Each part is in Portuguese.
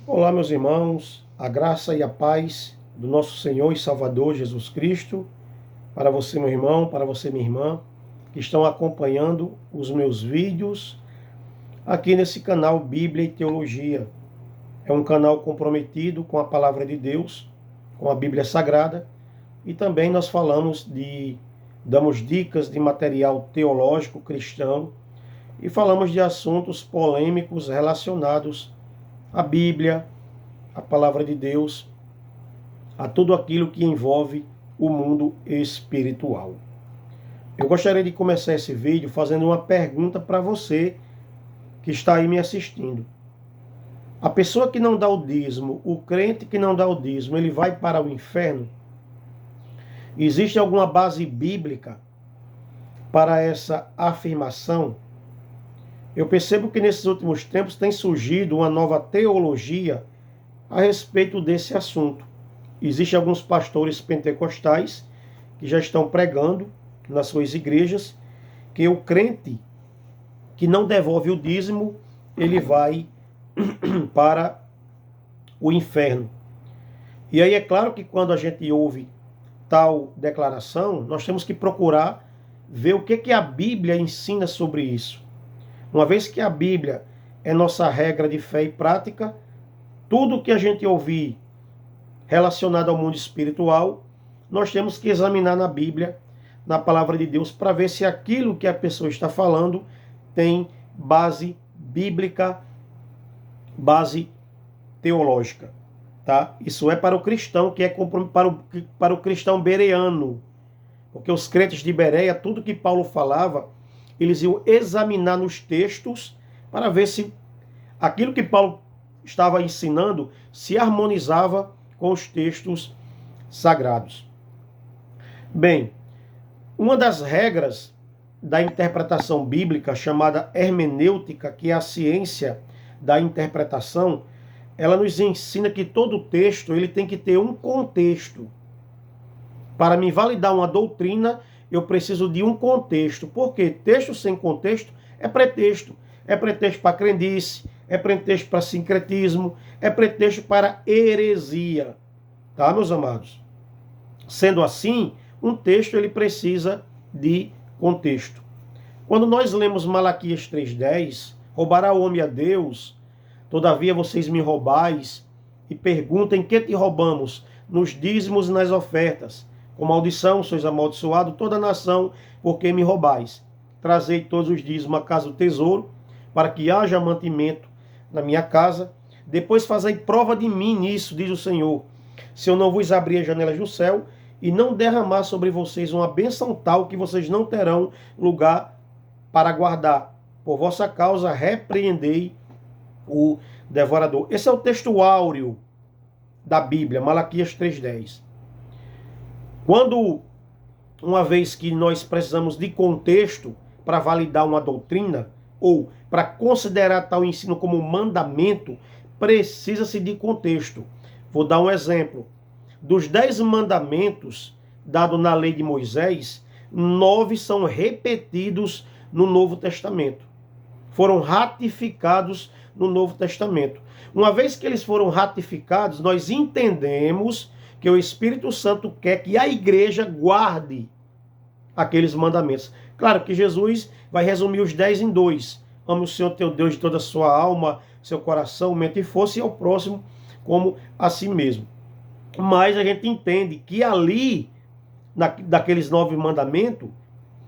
Olá, meus irmãos, a graça e a paz do nosso Senhor e Salvador Jesus Cristo, para você, meu irmão, para você, minha irmã, que estão acompanhando os meus vídeos aqui nesse canal Bíblia e Teologia. É um canal comprometido com a palavra de Deus, com a Bíblia Sagrada, e também nós damos dicas de material teológico cristão e falamos de assuntos polêmicos relacionados à Bíblia, à palavra de Deus, a tudo aquilo que envolve o mundo espiritual. Eu gostaria de começar esse vídeo fazendo uma pergunta para você que está aí me assistindo. A pessoa que não dá o dízimo, o crente que não dá o dízimo, ele vai para o inferno? Existe alguma base bíblica para essa afirmação? Eu percebo que nesses últimos tempos tem surgido uma nova teologia a respeito desse assunto. Existem alguns pastores pentecostais que já estão pregando nas suas igrejas que o crente que não devolve o dízimo, ele vai para o inferno. E aí é claro que quando a gente ouve tal declaração, nós temos que procurar ver o que a Bíblia ensina sobre isso. Uma vez que a Bíblia é nossa regra de fé e prática, tudo que a gente ouvir relacionado ao mundo espiritual, nós temos que examinar na Bíblia, na palavra de Deus, para ver se aquilo que a pessoa está falando tem base bíblica, base teológica. Tá? Isso é para o cristão, que é para o cristão bereano. Porque os crentes de Bereia, tudo que Paulo falava, eles iam examinar nos textos para ver se aquilo que Paulo estava ensinando se harmonizava com os textos sagrados. Bem, uma das regras da interpretação bíblica, chamada hermenêutica, que é a ciência da interpretação, ela nos ensina que todo texto ele tem que ter um contexto. Para me validar uma doutrina, eu preciso de um contexto. Porque texto sem contexto é pretexto. É pretexto para crendice, é pretexto para sincretismo, é pretexto para heresia. Tá, meus amados? Sendo assim, um texto ele precisa de contexto. Quando nós lemos Malaquias 3,10, roubará o homem a Deus, todavia vocês me roubais, e perguntam em que te roubamos? Nos dízimos e nas ofertas. Com maldição sois amaldiçoado toda a nação, porque me roubais. Trazei todos os dízimos à casa do tesouro, para que haja mantimento na minha casa. Depois fazei prova de mim nisso, diz o Senhor, se eu não vos abrir as janelas do céu e não derramar sobre vocês uma bênção tal que vocês não terão lugar para guardar. Por vossa causa repreendei o devorador. Esse é o texto áureo da Bíblia, Malaquias 3,10. Quando, uma vez que nós precisamos de contexto para validar uma doutrina, ou para considerar tal ensino como mandamento, precisa-se de contexto. Vou dar um exemplo. Dos 10 mandamentos dados na lei de Moisés, 9 são repetidos no Novo Testamento. Foram ratificados no Novo Testamento. Uma vez que eles foram ratificados, nós entendemos que o Espírito Santo quer que a igreja guarde aqueles mandamentos. Claro que Jesus vai resumir os 10 em 2. Ame o Senhor teu Deus de toda a sua alma, seu coração, mente e força, e ao próximo como a si mesmo. Mas a gente entende que ali, daqueles 9 mandamentos,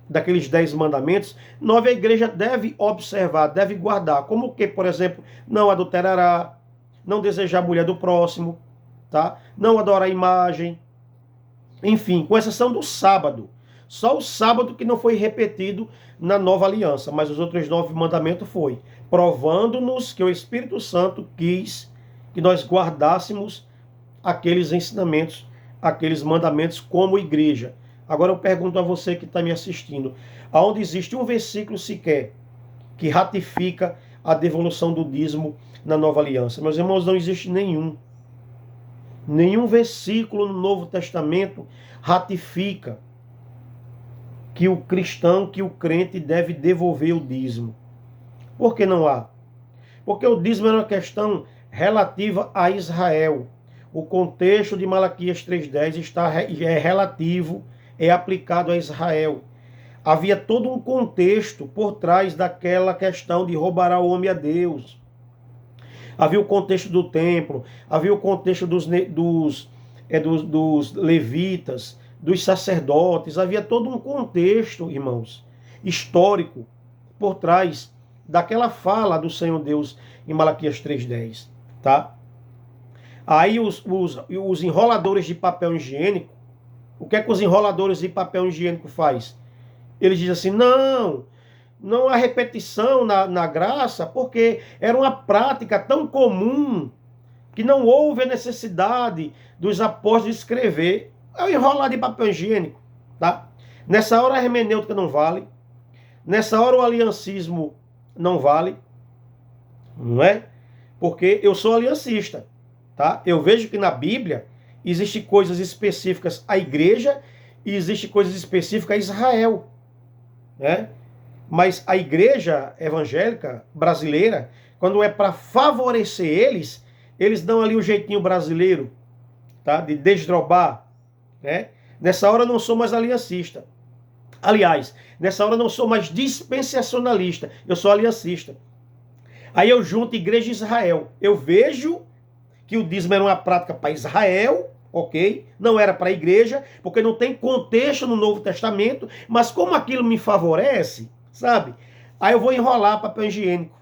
daqueles 10 mandamentos, 9 a igreja deve observar, deve guardar. Como que, por exemplo, não adulterará, não desejar a mulher do próximo, tá? Não adorar a imagem. Enfim, com exceção do sábado. Só o sábado que não foi repetido na nova aliança, mas os outros 9 mandamentos foi, provando-nos que o Espírito Santo quis que nós guardássemos aqueles ensinamentos, aqueles mandamentos como igreja. Agora eu pergunto a você que está me assistindo, aonde existe um versículo sequer que ratifica a devolução do dízimo na nova aliança? Meus irmãos, não existe nenhum. Nenhum versículo no Novo Testamento ratifica que o cristão, que o crente deve devolver o dízimo. Por que não há? Porque o dízimo é uma questão relativa a Israel. O contexto de Malaquias 3,10 é relativo, é aplicado a Israel. Havia todo um contexto por trás daquela questão de roubará o homem a Deus. Havia o contexto do templo, havia o contexto dos levitas, dos sacerdotes, havia todo um contexto, irmãos, histórico por trás daquela fala do Senhor Deus em Malaquias 3,10, tá? Aí os enroladores de papel higiênico, o que é que os enroladores de papel higiênico faz? Eles dizem assim, não há repetição na graça, porque era uma prática tão comum que não houve a necessidade dos apóstolos escrever. É o enrolar de papel higiênico, tá? Nessa hora a hermenêutica não vale, nessa hora o aliancismo não vale, não é? Porque eu sou aliancista, tá? Eu vejo que na Bíblia existem coisas específicas à igreja e existem coisas específicas a Israel, né? Mas a igreja evangélica brasileira, quando é para favorecer eles dão ali o jeitinho brasileiro, tá? De desdrobar, né? Nessa hora eu não sou mais aliancista. Aliás, nessa hora eu não sou mais dispensacionalista, eu sou aliancista. Aí eu junto igreja e Israel. Eu vejo que o dízimo era uma prática para Israel, ok? Não era para a igreja, porque não tem contexto no Novo Testamento, mas como aquilo me favorece, sabe? Aí eu vou enrolar papel higiênico.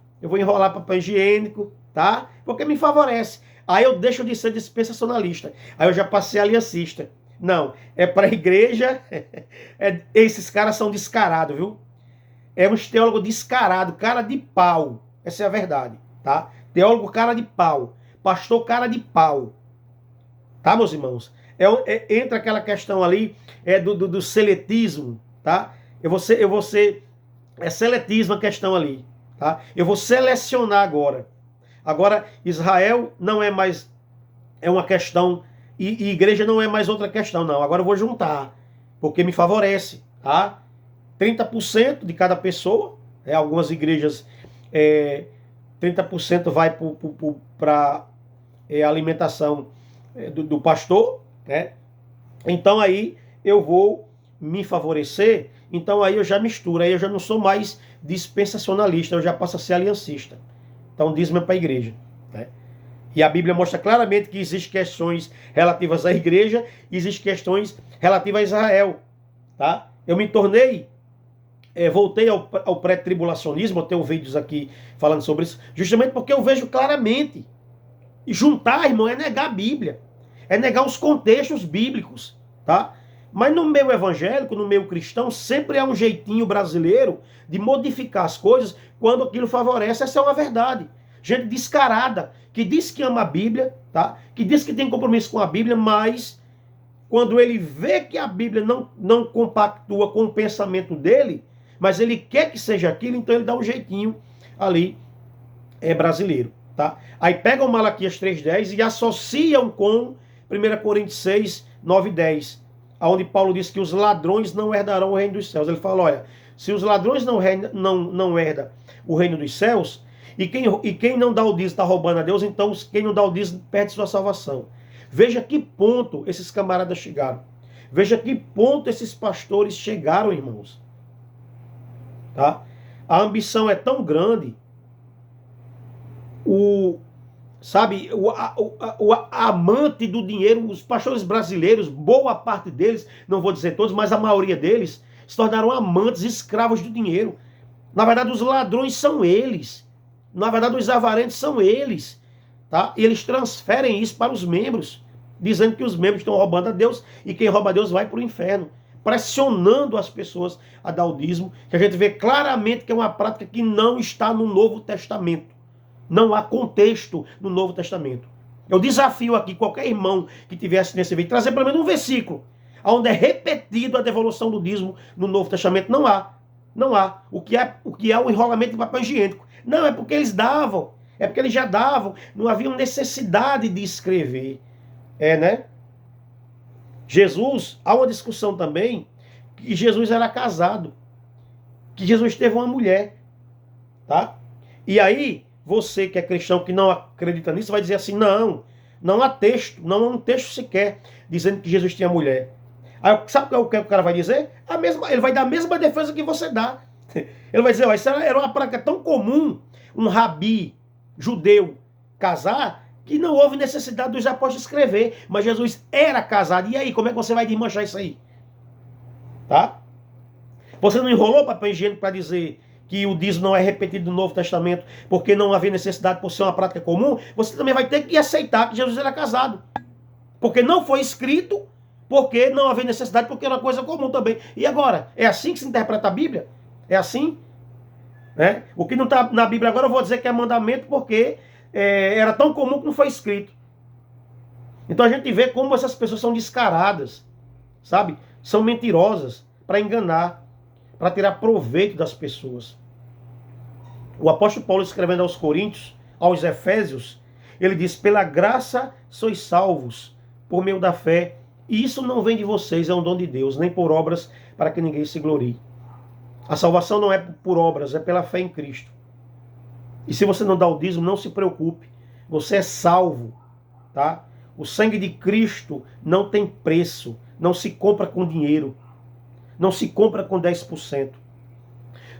Tá? Porque me favorece. Aí eu deixo de ser dispensacionalista. Aí eu já passei aliancista. Não, é para a igreja. Esses caras são descarados, viu? É um teólogo descarado, cara de pau. Essa é a verdade, tá? Teólogo cara de pau. Pastor cara de pau. Tá, meus irmãos? Entra aquela questão ali do seletismo, tá? É seletismo a questão ali, tá? Eu vou selecionar agora. Agora, Israel não é mais uma questão, e igreja não é mais outra questão, não. Agora eu vou juntar, porque me favorece, tá? 30% de cada pessoa, algumas igrejas, 30% vai para alimentação do pastor, né? Então aí eu vou me favorecer, então aí eu já misturo, aí eu já não sou mais dispensacionalista, eu já passo a ser aliancista. Então, dízimo é para a igreja, né? E a Bíblia mostra claramente que existem questões relativas à igreja e existem questões relativas a Israel, tá? Eu me tornei, voltei ao pré-tribulacionismo, eu tenho vídeos aqui falando sobre isso, justamente porque eu vejo claramente. E juntar, irmão, é negar a Bíblia, é negar os contextos bíblicos, tá? Mas no meio evangélico, no meio cristão, sempre há um jeitinho brasileiro de modificar as coisas quando aquilo favorece. Essa é uma verdade. Gente descarada, que diz que ama a Bíblia, tá? Que diz que tem compromisso com a Bíblia, mas quando ele vê que a Bíblia não compactua com o pensamento dele, mas ele quer que seja aquilo, então ele dá um jeitinho ali, brasileiro, tá? Aí pegam Malaquias 3,10 e associam com 1 Coríntios 6, 9 e 10. Onde Paulo diz que os ladrões não herdarão o reino dos céus. Ele fala, olha, se os ladrões não herdam o reino dos céus, e quem não dá o dízimo está roubando a Deus, então quem não dá o dízimo perde sua salvação. Veja que ponto esses camaradas chegaram. Veja que ponto esses pastores chegaram, irmãos. Tá? A ambição é tão grande, o amante do dinheiro, os pastores brasileiros, boa parte deles, não vou dizer todos, mas a maioria deles, se tornaram amantes, escravos do dinheiro. Na verdade, os ladrões são eles. Na verdade, os avarentos são eles. Tá? E eles transferem isso para os membros, dizendo que os membros estão roubando a Deus e quem rouba a Deus vai para o inferno, pressionando as pessoas a dar o dízimo, que a gente vê claramente que é uma prática que não está no Novo Testamento. Não há contexto no Novo Testamento. Eu desafio aqui qualquer irmão que tivesse nesse vídeo, trazer pelo menos um versículo onde é repetido a devolução do dízimo no Novo Testamento. Não há. Não há. O que é o enrolamento de papel higiênico? Não, é porque eles davam. É porque eles já davam. Não havia necessidade de escrever. Né? Jesus, há uma discussão também que Jesus era casado. Que Jesus teve uma mulher. Tá? E aí, você que é cristão, que não acredita nisso, vai dizer assim, não há texto, não há um texto sequer dizendo que Jesus tinha mulher. Aí, sabe o que o cara vai dizer? Ele vai dar a mesma defesa que você dá. Ele vai dizer, isso era uma prática tão comum, um rabi judeu casar, que não houve necessidade dos apóstolos escrever. Mas Jesus era casado. E aí, como é que você vai desmanchar isso aí? Tá? Você não enrolou papel higiênico para dizer que o dízimo não é repetido no Novo Testamento porque não havia necessidade por ser uma prática comum? Você também vai ter que aceitar que Jesus era casado. Porque não foi escrito, porque não havia necessidade, porque era uma coisa comum também. E agora? É assim que se interpreta a Bíblia? É assim? Né? O que não está na Bíblia agora eu vou dizer que é mandamento porque era tão comum que não foi escrito. Então a gente vê como essas pessoas são descaradas, sabe? São mentirosas para enganar, para tirar proveito das pessoas. O apóstolo Paulo, escrevendo aos Coríntios, aos Efésios, ele diz, pela graça sois salvos, por meio da fé, e isso não vem de vocês, é um dom de Deus, nem por obras, para que ninguém se glorie. A salvação não é por obras, é pela fé em Cristo. E se você não dá o dízimo, não se preocupe, você é salvo, tá? O sangue de Cristo não tem preço, não se compra com dinheiro, não se compra com 10%.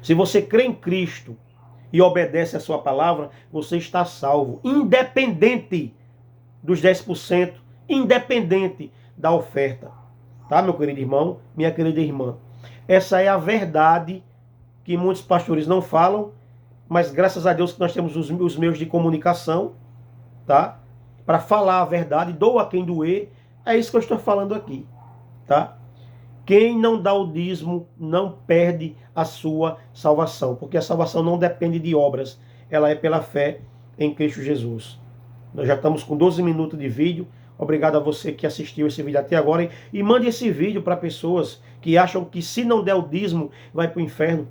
Se você crê em Cristo e obedece a sua palavra, você está salvo, independente dos 10%, independente da oferta. Tá, meu querido irmão, minha querida irmã? Essa é a verdade que muitos pastores não falam, mas graças a Deus que nós temos os meios de comunicação, tá? Para falar a verdade, doa quem doer, é isso que eu estou falando aqui, tá? Quem não dá o dízimo não perde a sua salvação, porque a salvação não depende de obras, ela é pela fé em Cristo Jesus. Nós já estamos com 12 minutos de vídeo. Obrigado a você que assistiu esse vídeo até agora. E mande esse vídeo para pessoas que acham que se não der o dízimo vai para o inferno.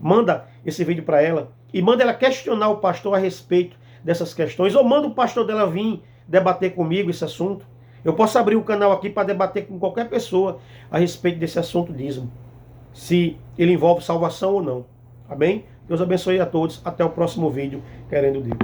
Manda esse vídeo para ela. E manda ela questionar o pastor a respeito dessas questões. Ou manda o pastor dela vir debater comigo esse assunto. Eu posso abrir o canal aqui para debater com qualquer pessoa a respeito desse assunto dízimo. Se ele envolve salvação ou não. Tá bem? Deus abençoe a todos. Até o próximo vídeo, querendo Deus.